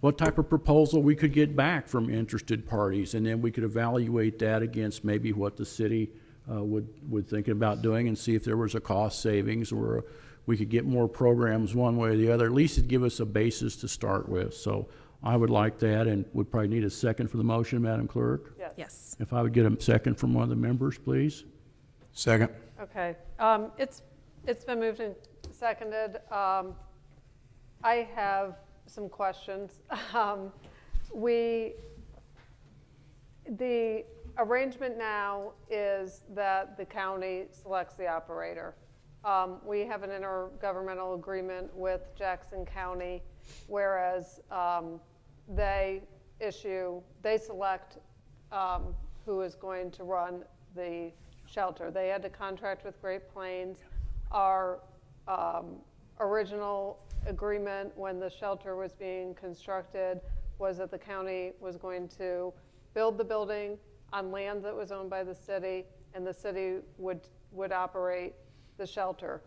what type of proposal we could get back from interested parties, and then we could evaluate that against maybe what the city would think about doing, and see if there was a cost savings, or we could get more programs one way or the other. At least it'd give us a basis to start with. So I would like that, and would probably need a second for the motion, Madam Clerk. Yes. Yes. If I would get a second from one of the members, please. Second. Okay. It's been moved and seconded. I have some questions. The arrangement now is that the county selects the operator. We have an intergovernmental agreement with Jackson County, whereas they select who is going to run the shelter. They had to contract with Great Plains. Our original agreement when the shelter was being constructed was that the county was going to build the building on land that was owned by the city, and the city would operate the shelter.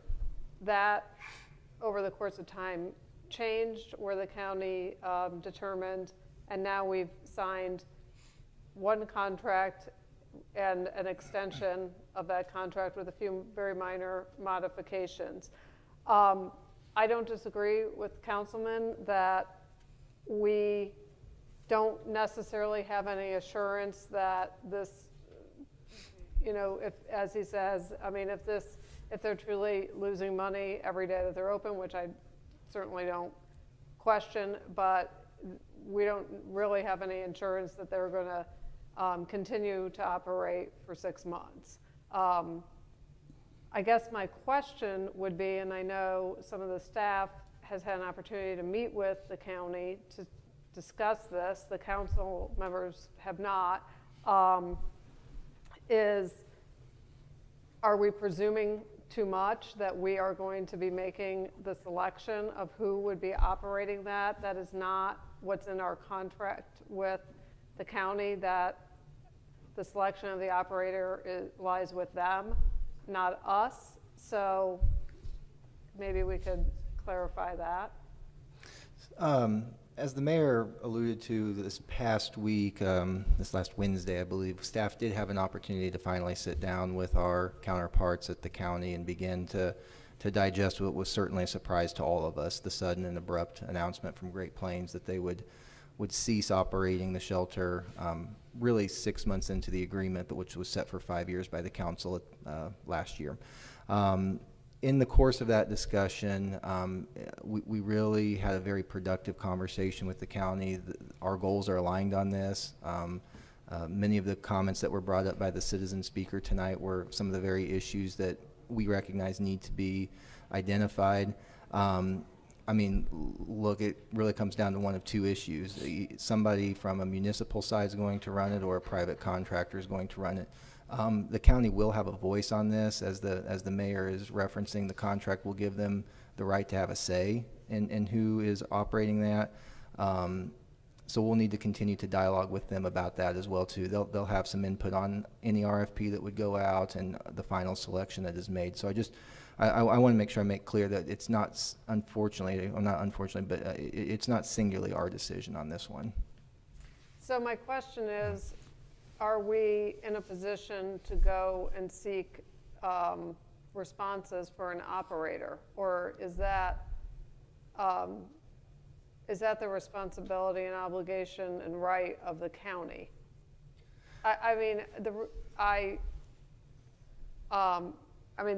That, over the course of time, changed where the county determined, and now we've signed one contract and an extension of that contract with a few very minor modifications. I don't disagree with Councilman that we don't necessarily have any assurance that this, you know, if, as he says, I mean, if they're truly losing money every day that they're open, which I certainly don't question, but we don't really have any insurance that they're going to continue to operate for 6 months. I guess my question would be, and I know some of the staff has had an opportunity to meet with the county to discuss this, the council members have not, are we presuming too much that we are going to be making the selection of who would be operating that? That is not what's in our contract with the county, that the selection of the operator lies with them, not us. So maybe we could clarify that. As the mayor alluded to this past week, this last Wednesday, I believe, staff did have an opportunity to finally sit down with our counterparts at the county and begin to digest what was certainly a surprise to all of us, the sudden and abrupt announcement from Great Plains that they would cease operating the shelter really 6 months into the agreement, which was set for 5 years by the council last year. In the course of that discussion, we really had a very productive conversation with the county. Our goals are aligned on this. Many of the comments that were brought up by the citizen speaker tonight were some of the very issues that we recognize need to be identified. I mean, look, it really comes down to one of two issues. Somebody from a municipal side is going to run it, or a private contractor is going to run it. The county will have a voice on this, as the mayor is referencing. The contract will give them the right to have a say in who is operating that. So we'll need to continue to dialogue with them about that as well too. They'll have some input on any RFP that would go out and the final selection that is made. So I want to make sure I make clear that it's not, unfortunately, well, not unfortunately, but it's not singularly our decision on this one. So my question is, are we in a position to go and seek responses for an operator, or is that the responsibility and obligation and right of the county? I mean,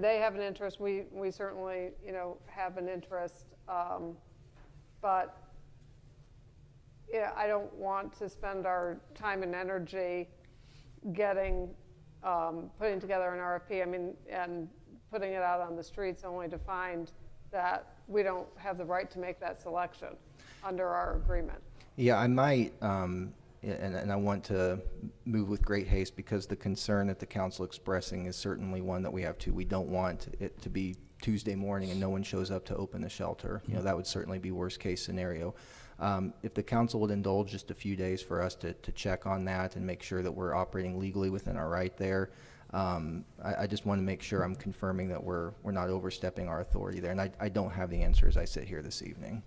they have an interest. We certainly, have an interest, but yeah, I don't want to spend our time and energy getting, putting together an RFP, I mean, and putting it out on the streets only to find that we don't have the right to make that selection under our agreement. Yeah, I might, and I want to move with great haste because the concern that the council expressing is certainly one that we have too. We don't want it to be Tuesday morning and no one shows up to open the shelter. You know, that would certainly be worst case scenario. If the council would indulge just a few days for us to check on that and make sure that we're operating legally within our right there, I just want to make sure I'm confirming that we're not overstepping our authority there. And I don't have the answer as I sit here this evening.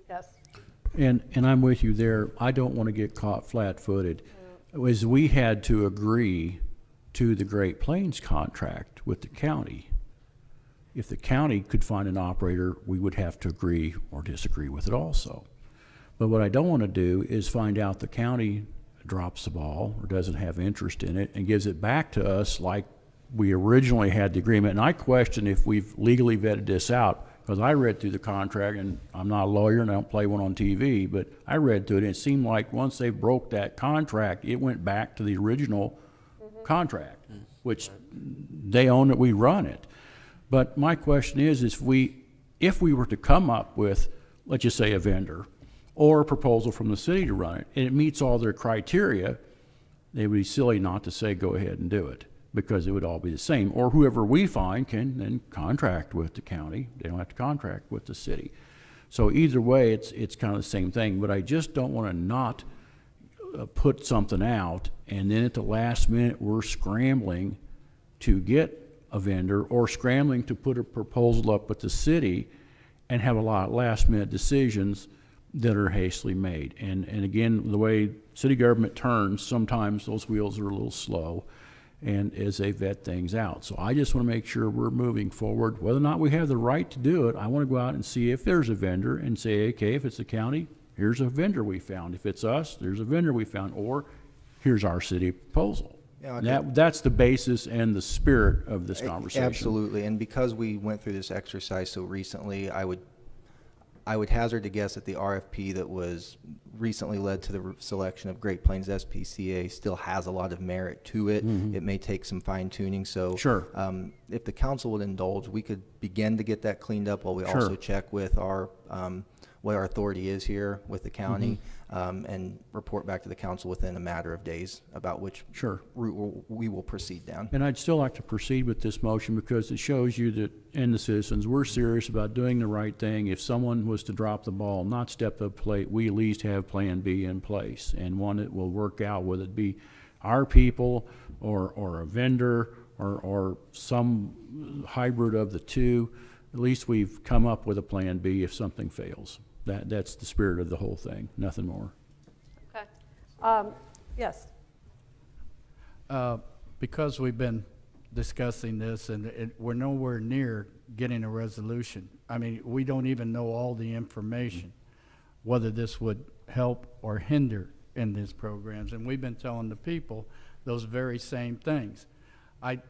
Yes. And I'm with you there. I don't want to get caught flat-footed. As we had to agree to the Great Plains contract with the county. If the county could find an operator, we would have to agree or disagree with it also. But what I don't want to do is find out the county drops the ball or doesn't have interest in it and gives it back to us like we originally had the agreement. And I question if we've legally vetted this out, because I read through the contract, and I'm not a lawyer and I don't play one on TV, but I read through it and it seemed like once they broke that contract, it went back to the original contract, which they own it, we run it. But my question is if we were to come up with, let's just say, a vendor or a proposal from the city to run it, and it meets all their criteria, they would be silly not to say go ahead and do it, because it would all be the same. Or whoever we find can then contract with the county. They don't have to contract with the city. So either way, it's kind of the same thing. But I just don't want to not put something out, and then at the last minute we're scrambling to get a vendor or scrambling to put a proposal up with the city and have a lot of last minute decisions that are hastily made. And again, the way city government turns, sometimes those wheels are a little slow and as they vet things out. So I just want to make sure we're moving forward. Whether or not we have the right to do it, I want to go out and see if there's a vendor and say, okay, if it's the county, here's a vendor we found. If it's us, there's a vendor we found, or here's our city proposal. Yeah, that's the basis and the spirit of this conversation. Absolutely, and because we went through this exercise so recently, I would hazard to guess that the RFP that was recently led to the selection of Great Plains SPCA still has a lot of merit to it. Mm-hmm. It may take some fine tuning. So sure. If the council would indulge, we could begin to get that cleaned up while we also check with our what our authority is here with the county, and report back to the council within a matter of days about which route we will proceed down. And I'd still like to proceed with this motion because it shows you that, and the citizens, we're serious about doing the right thing. If someone was to drop the ball, not step up plate, we at least have Plan B in place, and one that will work out, whether it be our people or a vendor or some hybrid of the two. At least we've come up with a Plan B if something fails. That's the spirit of the whole thing, nothing more. Okay. Yes. Because we've been discussing this and we're nowhere near getting a resolution. I mean, we don't even know all the information, whether this would help or hinder in these programs. And we've been telling the people those very same things. I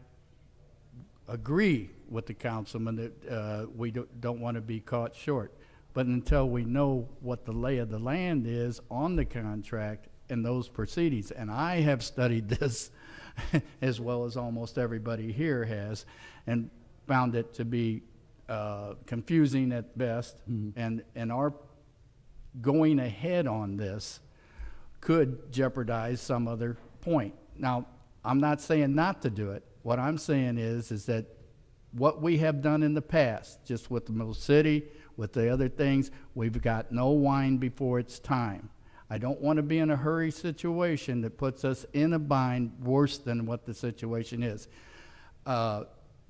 agree with the councilman that we don't want to be caught short. But until we know what the lay of the land is on the contract and those proceedings, and I have studied this as well as almost everybody here has, and found it to be confusing at best, and our going ahead on this could jeopardize some other point. Now, I'm not saying not to do it. What I'm saying is that what we have done in the past, just with the Mill City, with the other things, we've got no wine before it's time. I don't want to be in a hurry situation that puts us in a bind worse than what the situation is. Now,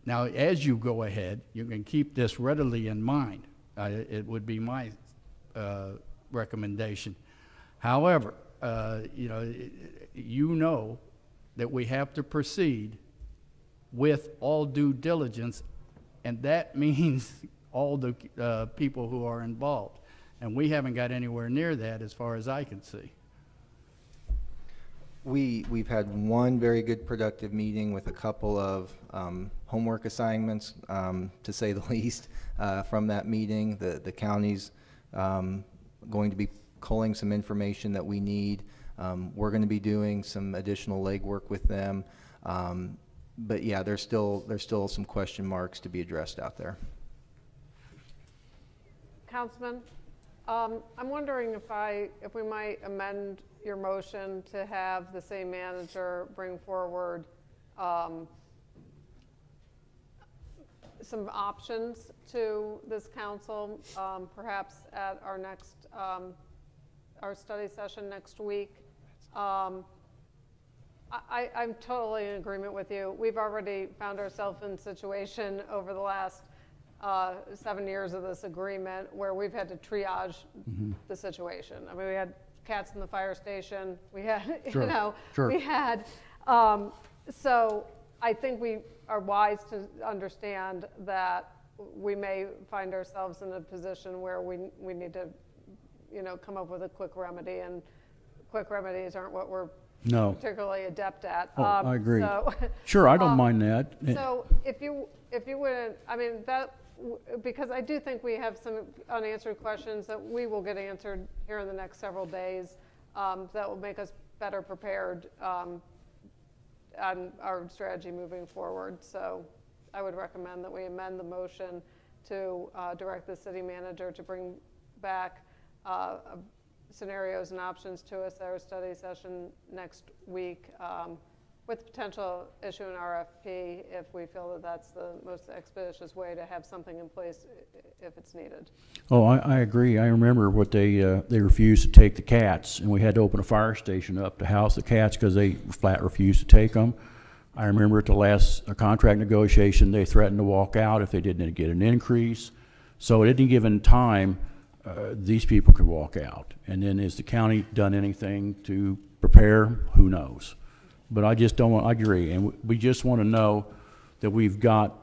as you go ahead, you can keep this readily in mind. It would be my recommendation. However, you know that we have to proceed with all due diligence, and that means all the people who are involved. And we haven't got anywhere near that as far as I can see. We've had one very good productive meeting with a couple of homework assignments, to say the least, from that meeting. The county's going to be culling some information that we need. We're going to be doing some additional legwork with them. But yeah, there's still some question marks to be addressed out there. Councilman, I'm wondering if we might amend your motion to have the city manager bring forward some options to this council, perhaps at our next, our study session next week. I'm totally in agreement with you. We've already found ourselves in a situation over the last 7 years of this agreement where we've had to triage the situation. I mean, we had cats in the fire station. We had, we had, so I think we are wise to understand that we may find ourselves in a position where we need to, come up with a quick remedy, and quick remedies aren't what we're particularly adept at. Oh, I agree. So, sure, I don't mind that. So if you wouldn't, I mean, because I do think we have some unanswered questions that we will get answered here in the next several days, that will make us better prepared on our strategy moving forward. So I would recommend that we amend the motion to direct the city manager to bring back scenarios and options to us at our study session next week, with potential issue an RFP if we feel that that's the most expeditious way to have something in place if it's needed. Oh, I agree. I remember what they refused to take the cats, and we had to open a fire station up to house the cats because they flat refused to take them. I remember at the last contract negotiation, they threatened to walk out if they didn't get an increase. So at any given time, these people could walk out. And then has the county done anything to prepare? Who knows? But I just don't want, I agree. And we just want to know that we've got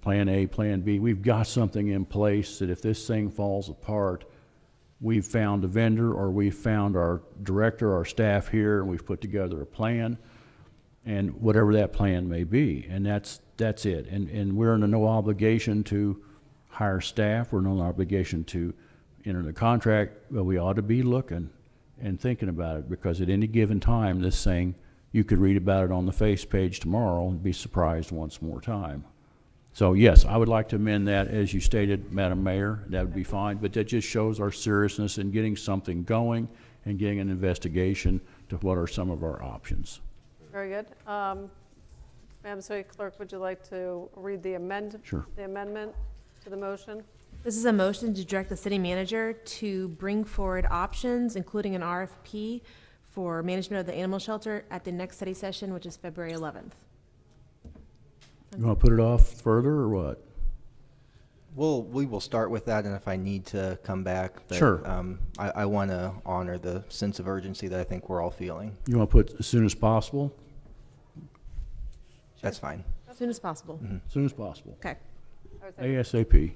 plan A, plan B. We've got something in place that if this thing falls apart, we've found a vendor, or we've found our director, our staff here, and we've put together a plan, and whatever that plan may be. And that's it. And we're under no obligation to hire staff. We're no obligation to enter the contract, but we ought to be looking and thinking about it, because at any given time, this thing, you could read about it on the face page tomorrow and be surprised once more time. So yes, I would like to amend that as you stated, Madam Mayor. That would be fine, but that just shows our seriousness in getting something going and getting an investigation to what are some of our options. Very good. Madam City Clerk, would you like to read the amendment to the motion? This is a motion to direct the city manager to bring forward options, including an RFP for management of the animal shelter at the next study session, which is February 11th. You want to put it off further or what? We will start with that, and if I need to come back. But, sure. I want to honor the sense of urgency that I think we're all feeling. You want to put as soon as possible? That's fine. As soon as possible. Mm-hmm. As soon as possible. Okay. ASAP.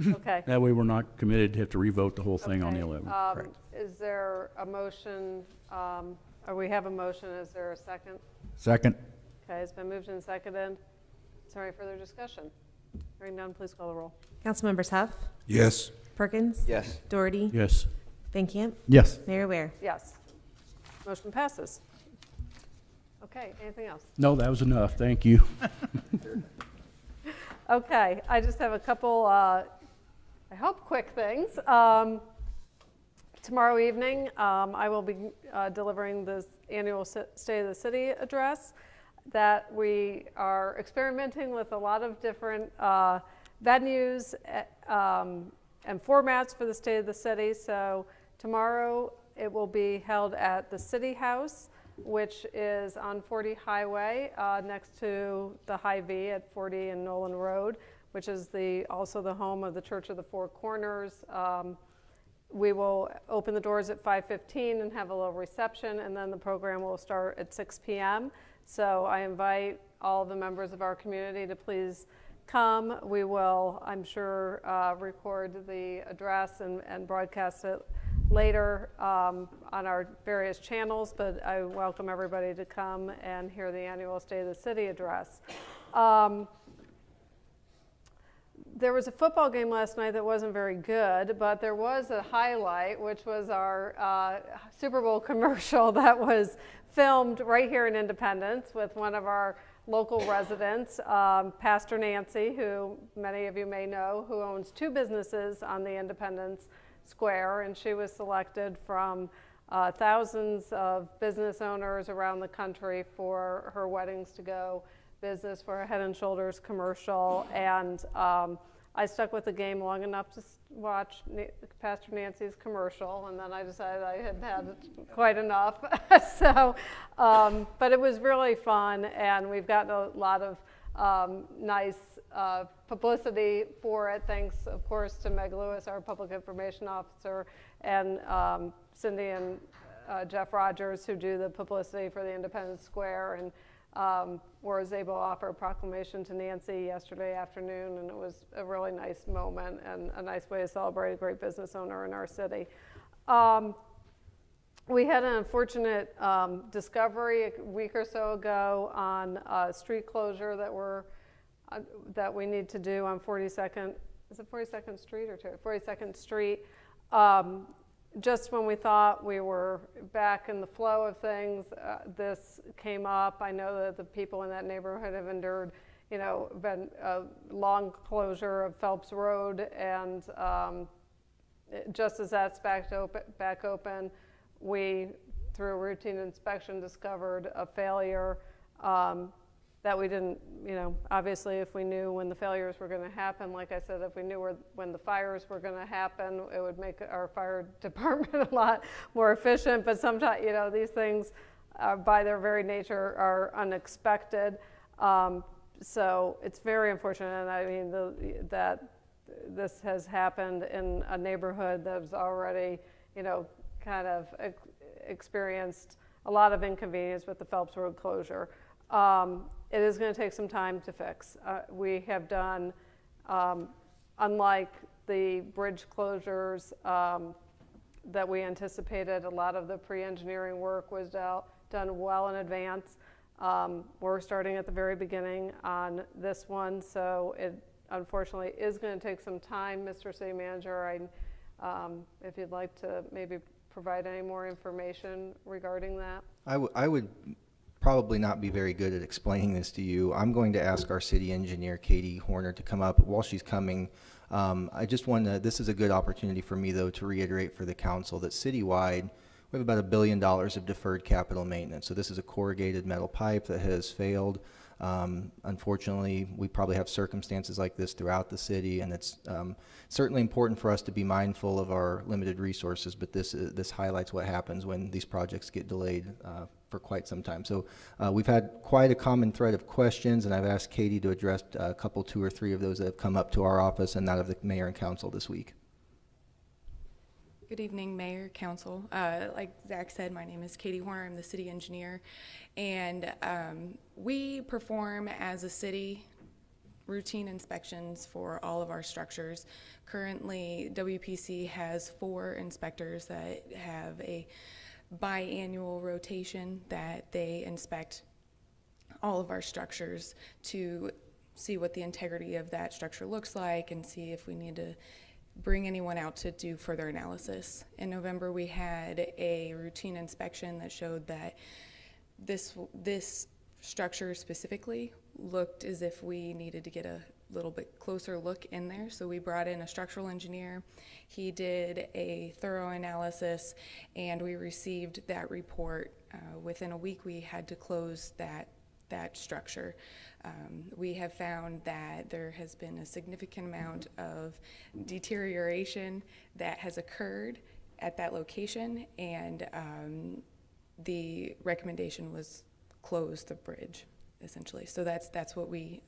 Okay. That way we're not committed to have to revote the whole thing on the 11th. Is there a motion, or we have a motion, is there a second? Second. Okay, it's been moved and seconded. Is there any further discussion? Hearing none, please call the roll. Councilmembers Huff? Yes. Perkins? Yes. Doherty? Yes. Van Camp? Yes. Mayor Ware? Yes. Motion passes. Okay, anything else? No, that was enough. Thank you. Okay, I just have a couple, I hope, quick things. Tomorrow evening, I will be delivering this annual State of the City address that we are experimenting with a lot of different venues and formats for the State of the City. So tomorrow it will be held at the City House, which is on 40 Highway, next to the Hy-Vee at 40 and Nolan Road, which is also the home of the Church of the Four Corners. We will open the doors at 5:15 and have a little reception, and then the program will start at 6 p.m. So I invite all the members of our community to please come. We will, I'm sure, record the address and broadcast it later on our various channels, but I welcome everybody to come and hear the annual State of the City address. There was a football game last night that wasn't very good, but there was a highlight, which was our Super Bowl commercial that was filmed right here in Independence with one of our local residents, Pastor Nancy, who many of you may know, who owns 2 businesses on the Independence Square, and she was selected from thousands of business owners around the country for her Weddings to Go business for a Head and Shoulders commercial, and I stuck with the game long enough to watch Pastor Nancy's commercial, and then I decided I had had quite enough. So, but it was really fun, and we've gotten a lot of nice publicity for it, thanks, of course, to Meg Lewis, our Public Information Officer, and Cindy and Jeff Rogers, who do the publicity for the Independence Square, and was able to offer a proclamation to Nancy yesterday afternoon, and it was a really nice moment and a nice way to celebrate a great business owner in our city. We had an unfortunate discovery a week or so ago on a street closure that we need to do on 42nd. Is it 42nd Street or 42nd Street? Just when we thought we were back in the flow of things, this came up. I know that the people in that neighborhood have endured, been a long closure of Phelps Road, and just as that's back open, we, through a routine inspection, discovered a failure that we didn't, obviously if we knew when the failures were going to happen, like I said, if we knew when the fires were going to happen, it would make our fire department a lot more efficient. But sometimes, these things, by their very nature, are unexpected. So it's very unfortunate, and I mean, that this has happened in a neighborhood that's already, kind of experienced a lot of inconvenience with the Phelps Road closure. It is going to take some time to fix. We have done, unlike the bridge closures that we anticipated, a lot of the pre-engineering work was done well in advance. We're starting at the very beginning on this one, so it unfortunately is going to take some time. Mr. City Manager, if you'd like to maybe provide any more information regarding that. I would probably not be very good at explaining this to you. I'm going to ask our city engineer, Katie Horner, to come up. While she's coming, I just want to, this is a good opportunity for me, though, to reiterate for the council that citywide, we have about $1 billion of deferred capital maintenance. So this is a corrugated metal pipe that has failed. Unfortunately, we probably have circumstances like this throughout the city, and it's certainly important for us to be mindful of our limited resources, but this highlights what happens when these projects get delayed for quite some time. So we've had quite a common thread of questions, and I've asked Katie to address a couple, 2 or 3 of those that have come up to our office and that of the mayor and council this week. Good evening, Mayor, Council. Like Zach said, my name is Katie Horner. I'm the city engineer, and we perform as a city routine inspections for all of our structures. Currently, WPC has 4 inspectors that have a biannual rotation that they inspect all of our structures to see what the integrity of that structure looks like and see if we need to bring anyone out to do further analysis. In November, we had a routine inspection that showed that this structure specifically looked as if we needed to get a little bit closer look in there. So we brought in a structural engineer. He did a thorough analysis, and we received that report. Within a week, we had to close that structure. We have found that there has been a significant amount of deterioration that has occurred at that location, and the recommendation was close the bridge, essentially. So that's what we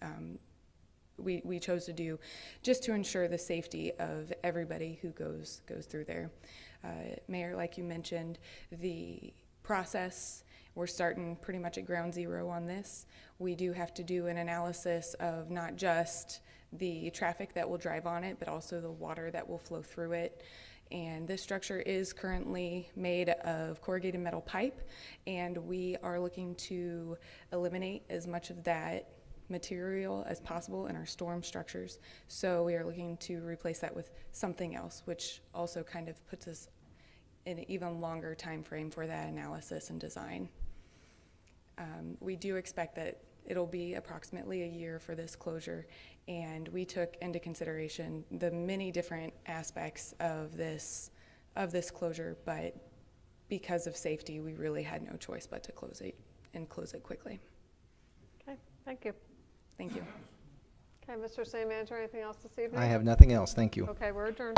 chose to do, just to ensure the safety of everybody who goes through there. Mayor, like you mentioned, the process, we're starting pretty much at ground zero on this. We do have to do an analysis of not just the traffic that will drive on it, but also the water that will flow through it. And this structure is currently made of corrugated metal pipe, and we are looking to eliminate as much of that material as possible in our storm structures. So we are looking to replace that with something else, which also kind of puts us in an even longer time frame for that analysis and design. We do expect that it'll be approximately a year for this closure, and we took into consideration the many different aspects of this closure, but because of safety, we really had no choice but to close it and close it quickly. Okay, thank you. Thank you. Okay, Mr. City Manager, anything else this evening? I have nothing else. Thank you. Okay, we're adjourned.